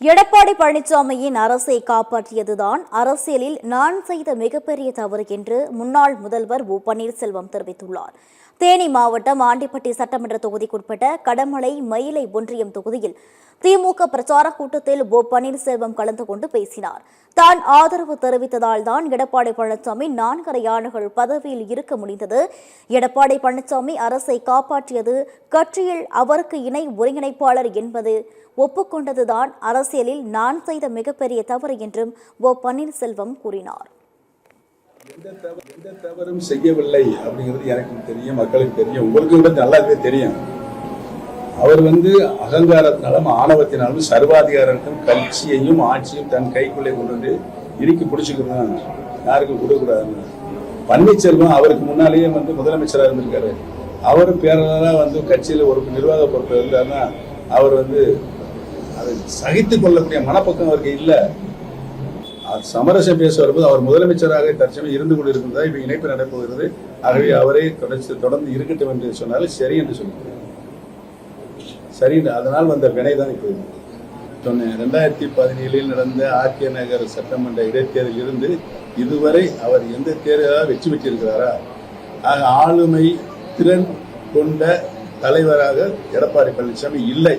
எடப்பாடி பழனிசாமியின் அரசை காப்பாற்றியதுதான் அரசியலில் நான் செய்த மிகப்பெரிய தவறு என்று முன்னாள் முதல்வர் ஓ பன்னீர்செல்வம் தெரிவித்துள்ளார். தேனி மாவட்டம் ஆண்டிப்பட்டி சட்டமன்ற தொகுதிக்குட்பட்ட கடமலை மயிலை ஒன்றியம் தொகுதியில் திமுக பிரச்சார கூட்டத்தில் ஓ பன்னீர்செல்வம் கலந்து கொண்டு பேசினார். தான் ஆதரவு தெரிவித்ததால் தான் எடப்பாடி பழனிசாமி 4.5 ஆண்டுகள் பதவியில் இருக்க முடிந்தது. எடப்பாடி பழனிசாமி அரசை காப்பாற்றியது கட்சியில் அவருக்கு இணை ஒருங்கிணைப்பாளர் என்பது ஒப்புக்கொண்டதுதான் அரசியலில் நான் செய்த மிகப்பெரிய தவறு என்றும் ஓ பன்னீர்செல்வம் கூறினார். எந்த தவறும் செய்யவில்லை அப்படிங்கிறது எனக்கு தெரியும், மக்களுக்கு தெரியும், உங்களுக்கு கூட நல்லாவே தெரியும். அவர் அகங்காரத்தினாலும் ஆணவத்தினாலும் சர்வாதிகாரத்தையும் கட்சியையும் ஆட்சியும் தன் கைக்குள்ளே கொண்டு வந்து இறுக்கி பிடிச்சிக்கணும், யாருக்கும் கொடுக்கூடாதுன்னு. பன்னீர்செல்வம் அவருக்கு முன்னாலேயே முதலமைச்சராக இருந்திருக்காரு. அவரும் பேரலாக கட்சியில் ஒரு நிர்வாக பொறுப்பு இருந்தாருன்னா அவர் அதை சகித்துக் கொள்ளக்கூடிய மனப்பக்கம் அவருக்கு இல்லை. சமரசம் பேச வரும்போது அவர் முதலமைச்சராக தற்சமயம் இருந்து கொண்டிருக்கிறதா இப்ப இணைப்பு நடப்போகிறது. ஆகவே அவரே தொடர்ந்து இருக்கட்டும் என்று சொன்னாலும் சரி என்று சொல்லுங்கள். சரி, அதனால் வந்த வினைதான் இப்போ சொன்னேன். 2017 நடந்த ஆர்கே நகர் சட்டமன்ற இடைத்தேர்தலில் இருந்து இதுவரை அவர் எந்த தேர்தலாக வெற்றி பெற்றிருக்கிறாரா? ஆக ஆளுமை திறன் கொண்ட தலைவராக எடப்பாடி பழனிசாமி இல்லை.